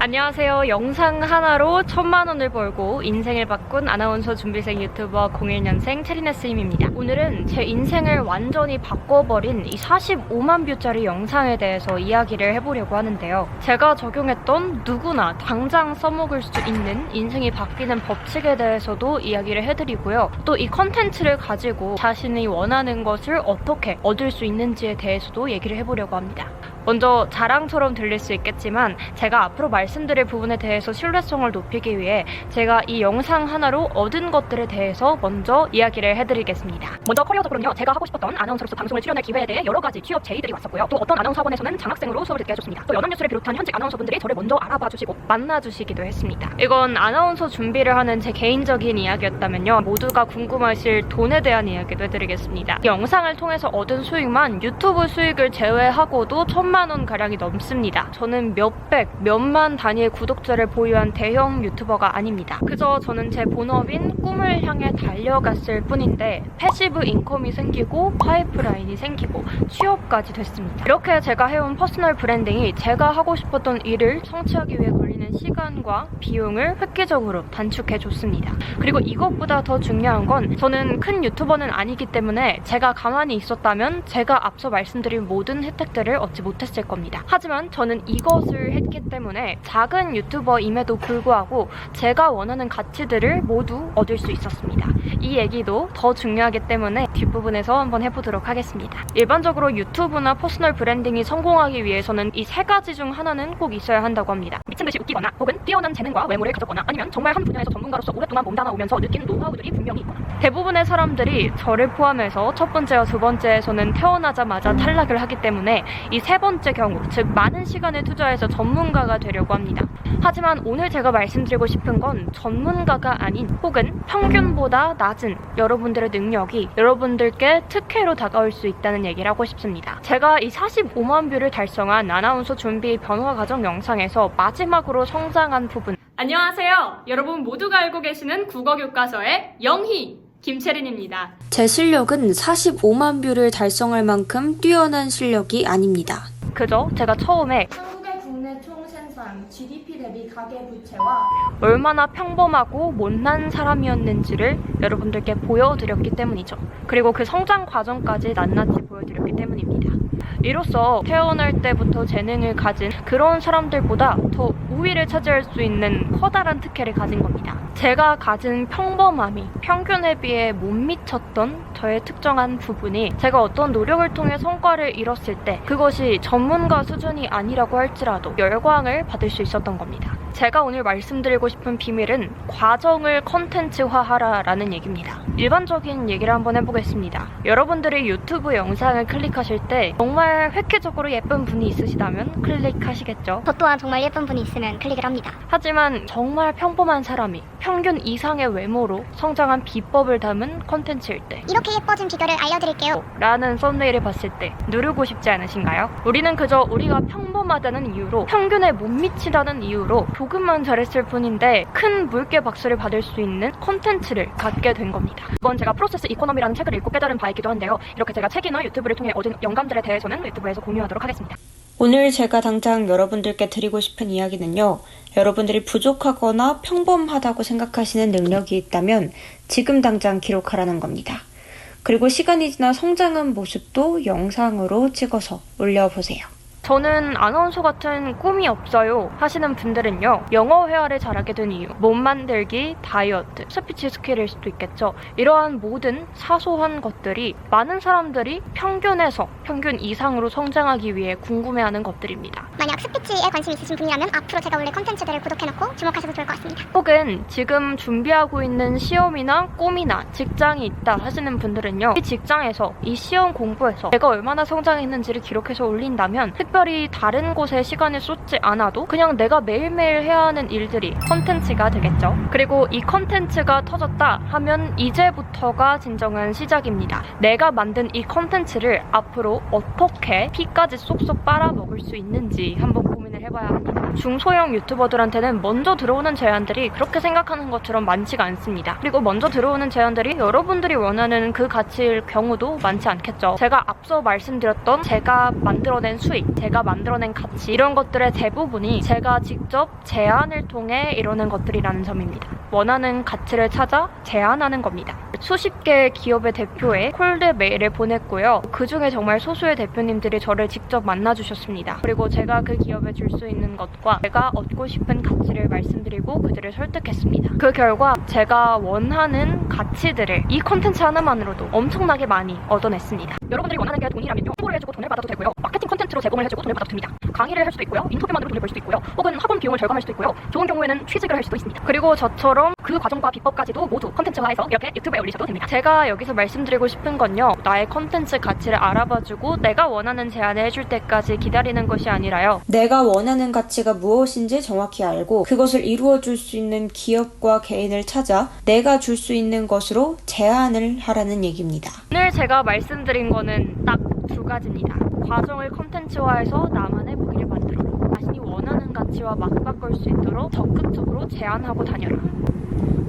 안녕하세요. 영상 하나로 1000만 원을 벌고 인생을 바꾼 아나운서 준비생 유튜버 01년생 체리네스님입니다. 오늘은 제 인생을 완전히 바꿔버린 이 45만 뷰짜리 영상에 대해서 이야기를 해보려고 하는데요. 제가 적용했던 누구나 당장 써먹을 수 있는 인생이 바뀌는 법칙에 대해서도 이야기를 해드리고요. 또 이 컨텐츠를 가지고 자신이 원하는 것을 어떻게 얻을 수 있는지에 대해서도 얘기를 해보려고 합니다. 먼저 자랑처럼 들릴 수 있겠지만 제가 앞으로 말씀드릴 부분에 대해서 신뢰성을 높이기 위해 제가 이 영상 하나로 얻은 것들에 대해서 먼저 이야기를 해드리겠습니다. 먼저 커리어적으로는요, 제가 하고 싶었던 아나운서로서 방송을 출연할 기회에 대해 여러 가지 취업 제의들이 왔었고요. 또 어떤 아나운서 학원에서는 장학생으로 수업을 듣게 해줬습니다. 또 연합뉴스를 비롯한 현직 아나운서분들이 저를 먼저 알아봐주시고 만나주시기도 했습니다. 이건 아나운서 준비를 하는 제 개인적인 이야기였다면요, 모두가 궁금하실 돈에 대한 이야기도 해드리겠습니다. 이 영상을 통해서 얻은 수익만 유튜브 수익을 제외하고도 1000만 원 가량이 넘습니다. 저는 몇백, 몇만 단위의 구독자를 보유한 대형 유튜버가 아닙니다. 그저 저는 제 본업인 꿈을 향해 달려갔을 뿐인데 패시브 인컴이 생기고 파이프라인이 생기고 취업까지 됐습니다. 이렇게 제가 해온 퍼스널 브랜딩이 제가 하고 싶었던 일을 성취하기 위해 걸리는 시간과 비용을 획기적으로 단축해줬습니다. 그리고 이것보다 더 중요한 건 저는 큰 유튜버는 아니기 때문에 제가 가만히 있었다면 제가 앞서 말씀드린 모든 혜택들을 얻지 못했을 겁니다. 하지만 저는 이것을 했기 때문에 작은 유튜버임에도 불구하고 제가 원하는 가치들을 모두 얻을 수 있었습니다. 이 얘기도 더 중요하기 때문에 뒷부분에서 한번 해보도록 하겠습니다. 일반적으로 유튜브나 퍼스널 브랜딩이 성공하기 위해서는 이 세 가지 중 하나는 꼭 있어야 한다고 합니다. 미친듯이 웃기거나 혹은 뛰어난 재능과 외모를 가졌거나 아니면 정말 한 분야에서 전문가로서 오랫동안 몸담아오면서 느낀 노하우들이 분명히 있거나. 대부분의 사람들이 저를 포함해서 첫 번째와 두 번째에서는 태어나자마자 탈락을 하기 때문에 이 세 번째 경우, 즉 많은 시간을 투자해서 전문가가 되려고 합니다. 하지만 오늘 제가 말씀드리고 싶은 건 전문가가 아닌 혹은 평균보다 낮은 여러분들의 능력이 여러분들께 특혜로 다가올 수 있다는 얘기를 하고 싶습니다. 제가 이 45만 뷰를 달성한 아나운서 준비 변화 과정 영상에서 마지막으로 성장한 부분. 안녕하세요. 여러분 모두가 알고 계시는 국어교과서의 영희 김채린입니다. 제 실력은 45만 뷰를 달성할 만큼 뛰어난 실력이 아닙니다. 그저 제가 처음에 한국의 국내 총생산, GDP 대비 가계부채와 얼마나 평범하고 못난 사람이었는지를 여러분들께 보여드렸기 때문이죠. 그리고 그 성장 과정까지 낱낱이 보여드렸기 때문입니다. 이로써 태어날 때부터 재능을 가진 그런 사람들보다 더 우위를 차지할 수 있는 커다란 특혜를 가진 겁니다. 제가 가진 평범함이 평균에 비해 못 미쳤던 저의 특정한 부분이 제가 어떤 노력을 통해 성과를 이뤘을 때 그것이 전문가 수준이 아니라고 할지라도 열광을 받을 수 있었던 겁니다. 제가 오늘 말씀드리고 싶은 비밀은 과정을 컨텐츠화하라 라는 얘기입니다. 일반적인 얘기를 한번 해보겠습니다. 여러분들이 유튜브 영상을 클릭하실 때 정말 획기적으로 예쁜 분이 있으시다면 클릭하시겠죠? 저 또한 정말 예쁜 분이 있으면 클릭을 합니다. 하지만 정말 평범한 사람이 평균 이상의 외모로 성장한 비법을 담은 컨텐츠일 때 이렇게 예뻐진 비결을 알려드릴게요. 라는 썸네일을 봤을 때 누르고 싶지 않으신가요? 우리는 그저 우리가 평범하다는 이유로 평균에 못 미치다는 이유로 조금만 잘했을 뿐인데 큰 물개 박수를 받을 수 있는 컨텐츠를 갖게 된 겁니다. 이건 제가 프로세스 이코노미라는 책을 읽고 깨달은 바이기도 한데요. 이렇게 제가 책이나 유튜브를 통해 얻은 영감들에 대해서는 유튜브에서 공유하도록 하겠습니다. 오늘 제가 당장 여러분들께 드리고 싶은 이야기는요, 여러분들이 부족하거나 평범하다고 생각하시는 능력이 있다면 지금 당장 기록하라는 겁니다. 그리고 시간이 지나 성장한 모습도 영상으로 찍어서 올려보세요. 저는 아나운서 같은 꿈이 없어요 하시는 분들은요, 영어 회화를 잘하게 된 이유, 몸 만들기, 다이어트, 스피치 스킬일 수도 있겠죠. 이러한 모든 사소한 것들이 많은 사람들이 평균에서 평균 이상으로 성장하기 위해 궁금해하는 것들입니다. 만약 스피치에 관심 있으신 분이라면 앞으로 제가 올릴 컨텐츠들을 구독해놓고 주목하셔도 좋을 것 같습니다. 혹은 지금 준비하고 있는 시험이나 꿈이나 직장이 있다 하시는 분들은요, 이 직장에서 이 시험 공부에서 내가 얼마나 성장했는지를 기록해서 올린다면 특별히 다른 곳에 시간을 쏟지 않아도 그냥 내가 매일매일 해야 하는 일들이 컨텐츠가 되겠죠. 그리고 이 컨텐츠가 터졌다 하면 이제부터가 진정한 시작입니다. 내가 만든 이 컨텐츠를 앞으로 어떻게 피까지 쏙쏙 빨아먹을 수 있는지 한번 고민해 고민을 해봐야 합니다. 중소형 유튜버들한테는 먼저 들어오는 제안들이 그렇게 생각하는 것처럼 많지가 않습니다. 그리고 먼저 들어오는 제안들이 여러분들이 원하는 그 가치일 경우도 많지 않겠죠. 제가 앞서 말씀드렸던 제가 만들어낸 수익, 제가 만들어낸 가치 이런 것들의 대부분이 제가 직접 제안을 통해 이루는 것들이라는 점입니다. 원하는 가치를 찾아 제안하는 겁니다. 수십 개의 기업의 대표에 콜드 메일을 보냈고요. 그 중에 정말 소수의 대표님들이 저를 직접 만나주셨습니다. 그리고 제가 그 기업에 줄 수 있는 것과 제가 얻고 싶은 가치를 말씀드리고 그들을 설득했습니다. 그 결과 제가 원하는 가치들을 이 콘텐츠 하나만으로도 엄청나게 많이 얻어냈습니다. 여러분들이 원하는 게 돈이라면요. 홍보를 해주고 돈을 받아도 되고요. 마케팅 콘텐츠로 제공을 해주고 돈을 받아도 됩니다. 강의를 할 수도 있고요. 인터뷰만으로 돈을 벌 수도 있고요. 혹은 학원 비용을 절감할 수도 있고요. 좋은 경우에는 취직을 할 수도 있습니다. 그리고 저처럼 그 과정과 비법까지도 모두 콘텐츠화해서 이렇게 유튜브에 올리셔도 됩니다. 제가 여기서 말씀드리고 싶은 건요. 나의 콘텐츠 가치를 알아봐주고 내가 원하는 제안을 해줄 때까지 기다리는 것이 아니라요. 내가 원하는 가치가 무엇인지 정확히 알고 그것을 이루어줄 수 있는 기업과 개인을 찾아 내가 줄 수 있는 것으로 제안을 하라는 얘기입니다. 오늘 제가 말씀드린 거는 딱 두 가지입니다. 과정을 콘텐츠화해서 나만의 무기를 만들어 자신이 원하는 가치와 맞바꿀 수 있도록 적극적으로 제안하고 다녀라.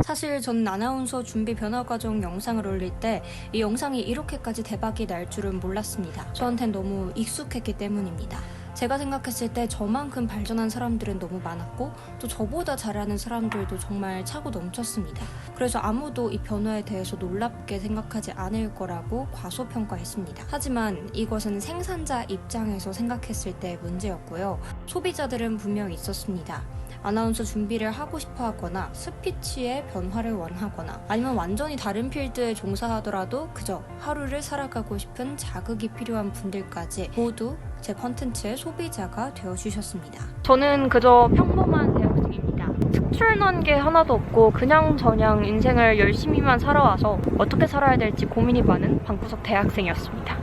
사실 저는 아나운서 준비 변화 과정 영상을 올릴 때 이 영상이 이렇게까지 대박이 날 줄은 몰랐습니다. 저한텐 너무 익숙했기 때문입니다. 제가 생각했을 때 저만큼 발전한 사람들은 너무 많았고 또 저보다 잘하는 사람들도 정말 차고 넘쳤습니다. 그래서 아무도 이 변화에 대해서 놀랍게 생각하지 않을 거라고 과소평가했습니다. 하지만 이것은 생산자 입장에서 생각했을 때 문제였고요. 소비자들은 분명히 있었습니다. 아나운서 준비를 하고 싶어 하거나 스피치의 변화를 원하거나 아니면 완전히 다른 필드에 종사하더라도 그저 하루를 살아가고 싶은 자극이 필요한 분들까지 모두 제 컨텐츠의 소비자가 되어주셨습니다. 저는 그저 평범한 대학생입니다. 특출난 게 하나도 없고 그냥저냥 인생을 열심히만 살아와서 어떻게 살아야 될지 고민이 많은 방구석 대학생이었습니다.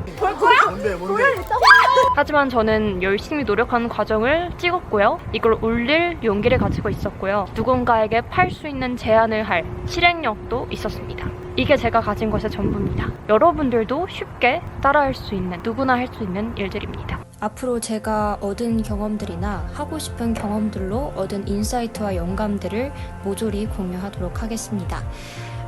뭔데? 하지만 저는 열심히 노력하는 과정을 찍었고요. 이걸 올릴 용기를 가지고 있었고요. 누군가에게 팔 수 있는 제안을 할 실행력도 있었습니다. 이게 제가 가진 것의 전부입니다. 여러분들도 쉽게 따라할 수 있는, 누구나 할 수 있는 일들입니다. 앞으로 제가 얻은 경험들이나 하고 싶은 경험들로 얻은 인사이트와 영감들을 모조리 공유하도록 하겠습니다.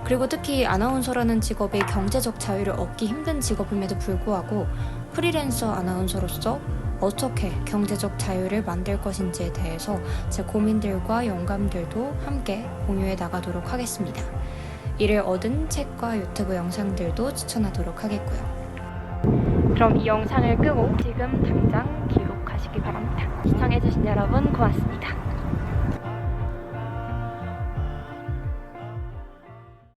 그리고 특히 아나운서라는 직업이 경제적 자유를 얻기 힘든 직업임에도 불구하고 프리랜서 아나운서로서 어떻게 경제적 자유를 만들 것인지에 대해서 제 고민들과 영감들도 함께 공유해 나가도록 하겠습니다. 이를 얻은 책과 유튜브 영상들도 추천하도록 하겠고요. 그럼 이 영상을 끄고 지금 당장 기록하시기 바랍니다. 시청해주신 여러분 고맙습니다.